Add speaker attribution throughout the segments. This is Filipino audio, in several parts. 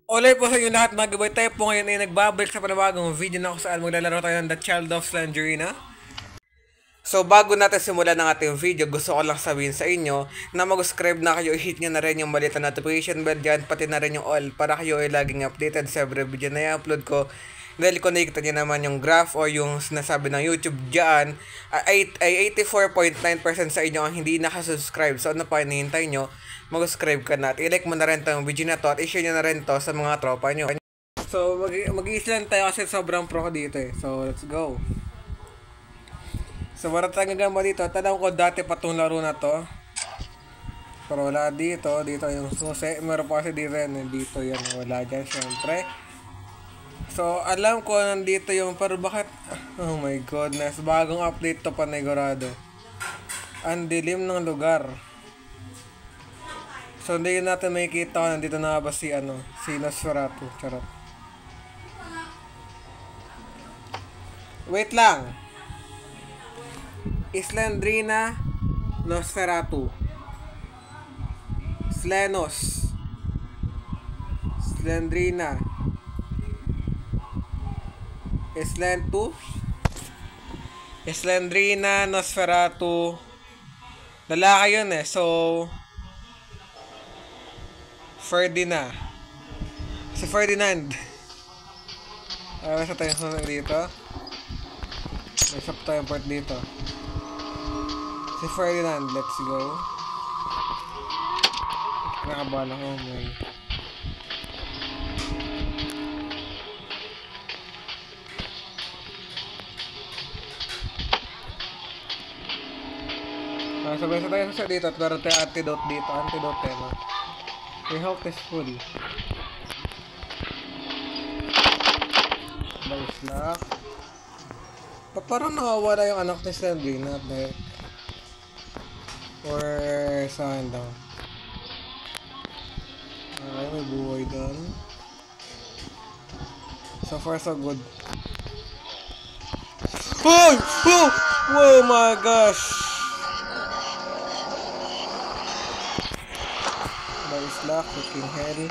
Speaker 1: Olay po sa inyo lahat mga gabay, tayo po ngayon ay nagbabalik sa panibagong video na kung saan maglalaro tayo ng The Child of Slenderina. So bago natin simulan ng ating video, gusto ko lang sabihin sa inyo na mag-subscribe na kayo, i-hit nyo na rin yung maliit na notification bell dyan, pati na rin yung all para kayo ay laging updated sa every video na i-upload ko. Dahil kung nakikita nyo naman yung graph o yung sinasabi ng YouTube dyan, ay 84.9% sa inyo ang hindi nakasubscribe. So ano pa hinihintay nyo? Mag-subscribe ka na at i-like mo na rin itong video na to at i-share nyo na rin to sa mga tropa nyo. So mag-i-island tayo kasi sobrang pro ko dito eh. So let's go. So wala tayong gagamba dito. Tanong ko dati pa itong laro na to. Pero wala dito. Dito yung susi. Meron pa kasi dito yan. Dito yan. Wala dyan syempre. So alam ko nandito yung, pero bakit? Oh my goodness. Bagong update to panigurado. Ang dilim ng lugar. So hindi natin makikita kung nandito na ba si si Nosferatu. Charot. Wait lang. Slendrina Nosferatu. Slenos. Slendrina. Slendrina Nosferatu. Lalaki yun eh. So Ferdinand. Si Ferdinand. Basta tayo dito. May shop tayong part dito. Si Ferdinand, let's go. Nakabala ko, may. Sabay sa tayo sa dito at meron tayo antidote dito. Antidote tema. Your health is full. Nice luck. Parang nakawala yung anak ni Slenderina. Or saan daw? Okay, may buhay doon. So far so good. Oh! Oh! Oh my gosh! Nice luck, freaking hell.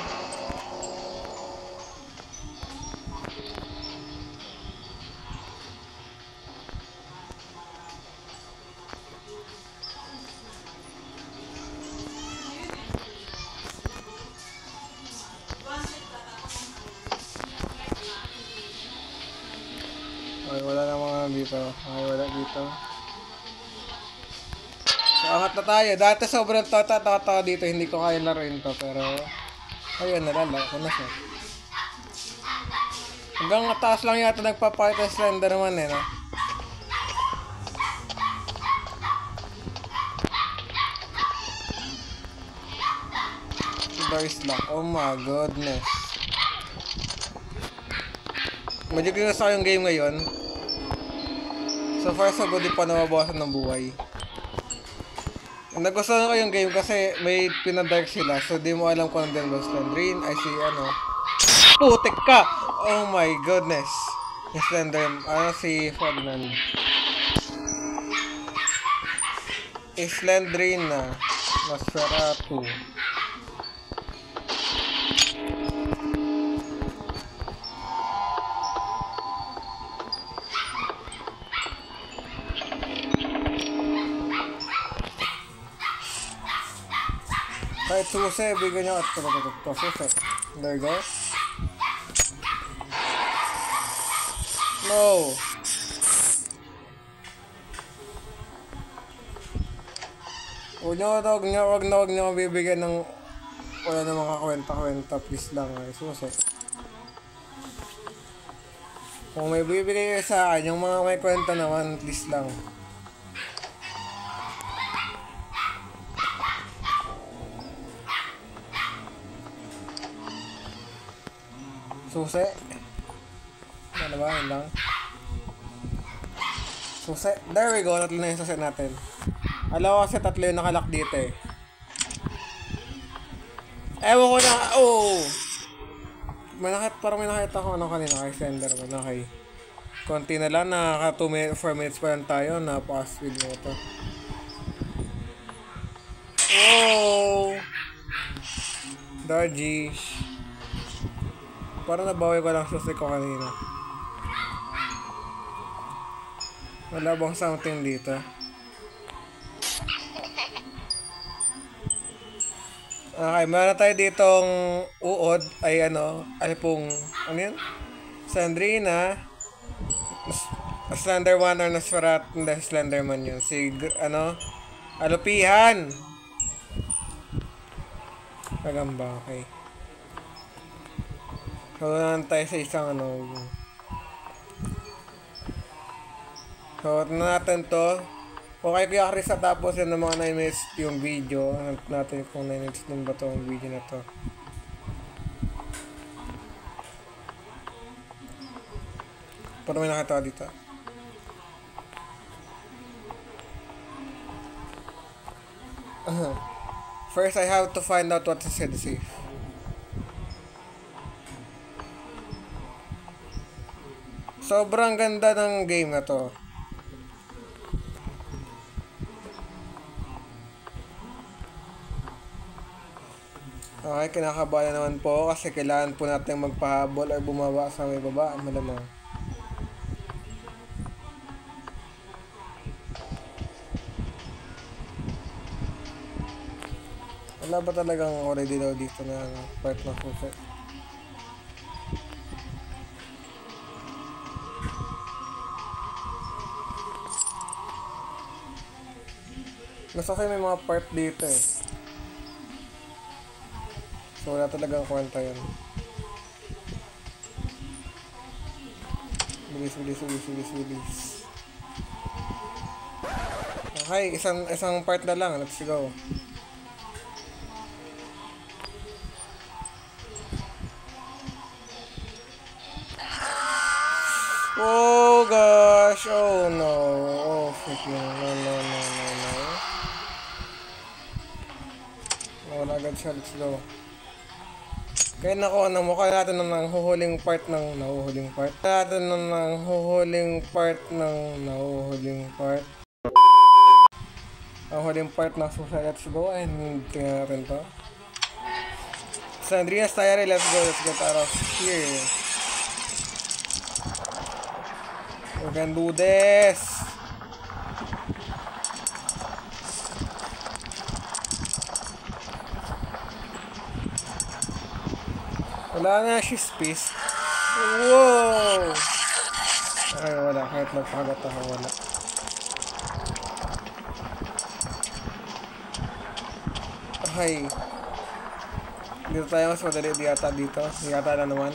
Speaker 1: Ay, wala na mga dito. Ay, wala dito. So, angat na tayo. Dati sobrang tata dito. Hindi ko kaya laruin to. Pero, ayun, nalala ko na siya. Hanggang taas lang yata nagpapakita ng Slenderman eh, no? Doris lang. Oh my goodness. Medyo kinasa yung game ngayon. So far so good, di pa nababawasan ng buhay. Nagustuhan ko yung game kasi may pinadark sila. So di mo alam kung ano din ba Slenderine. I see putik ka! Oh my goodness. Yung Slenderman. Si Ferdinand. Slendrina Nosferatu. Kahit susi, bigyan nyo at susi. There you go. No! Huwag nyo bibigyan ng wala na mga kwenta-kwenta. Please lang, ay susi. Kung may bibigay kayo sa akin, yung mga may kwenta naman, please lang. Susi. Ano ba? Yun lang. Susi. There we go. Tatlo na yung susi natin. Alam ko kasi tatlo yung nakalock dito eh. Ewan ko na. Oh! Parang may nakita ko kanina kay Slenderman. Okay. Konti na lang. Naka 4 minutes pa lang tayo. Napaka-speed mo ito. Oh! Dodgy. Parang nabawi ko lang susi ko kanina. Wala bang something dito? Okay, meron tayo ditong uod. Ay ano pong, ano yun? Sandrina. Slender Man or Nosferatu. Hindi, Slenderman yun. Si, Alupihan. Kagamba, okay. So, tayo sa isang So, natin to. Okay, Kuya Chris, tapos yun ng mga 9 minutes yung video. Natin kung 9 minutes din ba to yung video na to. Pero may nakita dito. First, I have to find out what is safe. Sobrang ganda ng game na to. Okay, kinakabahan naman po kasi kailangan po natin magpahabol or bumaba sa may baba. Malamang. Wala ba talagang already daw dito na part na susi? Mas okay may mga part dito eh. So wala talagang kwenta yan. Bilis. Okay, isang part na lang. Let's go. Oh gosh, oh no, oh freaking no. Wala agad siya, let's go. Kaya nako, mukha natin ng huhuling part ng nahuhuling part. Ang huling part ng susa, let's go, and tingnan natin to. Sandrina's Diary, let's get out of here. We can do this. Wala na si space. Wow! Okay, wala. Kahit magpagat ako, wala. Okay. Dito tayo mas madali yata dito. Yata na naman.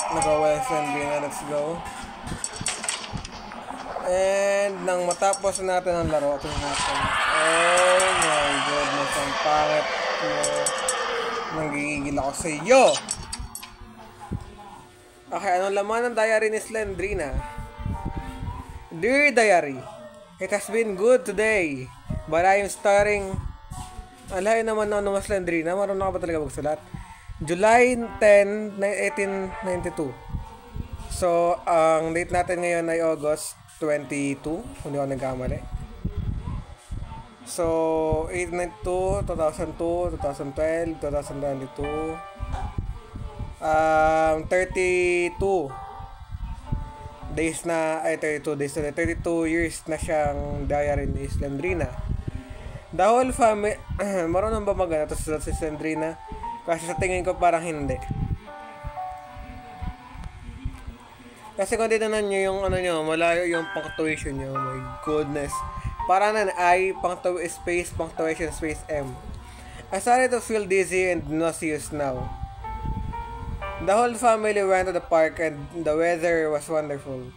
Speaker 1: Nag-away Sandrina, let's go. And nang matapos natin ang laro, ito natin. Oh my goodness, ang pangit mo. Nanggigigil ako sa iyo. Okay, anong laman ng diary ni Slendrina? Dear Diary, it has been good today, but I am starting... Alay naman na ng Slendrina, marunong ka ba talaga magsulat? July 10, 1892. So, ang date natin ngayon ay August 22, kung di ako nagkamali. So, 1892, 2002, 2012, 2022, 32 days na, ay 32 days na, 32 years na siyang diary ni Slendrina. The whole family, marunong ba magana to si Slendrina? Kasi sa tingin ko parang hindi. Kasi kung tinanan nyo yung malayo yung punctuation nyo, oh my goodness. Parang punctuation space M. I started to feel dizzy and nauseous now. The whole family went to the park and the weather was wonderful.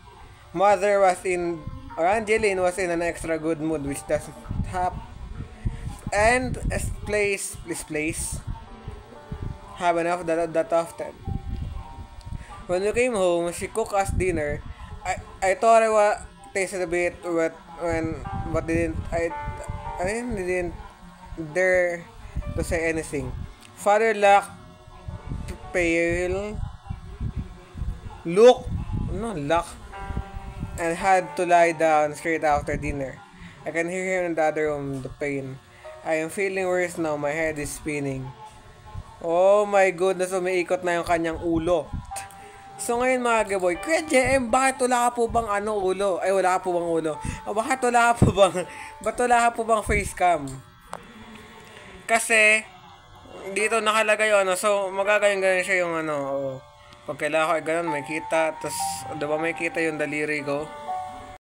Speaker 1: Angeline was in an extra good mood, which doesn't happen. And this place happen that often. When we came home, she cooked us dinner. I thought I tasted a bit wet but didn't dare to say anything. Father looked and had to lie down straight after dinner. I can hear him in the other room, the pain. I am feeling worse now, my head is spinning. Oh my goodness, umiikot na yung kanyang ulo. So ngayon mga gaboy, Kuya JM, bakit wala ka po bang ulo? Ay, wala ka po bang ulo? O bakit wala ka po bang, ba't wala ka po bang facecam? Kasi, dito nakalagay yung so magagayon-gayon siya yung pag kailangan ko ay ganun, may kita, tapos, diba may kita yung daliri ko?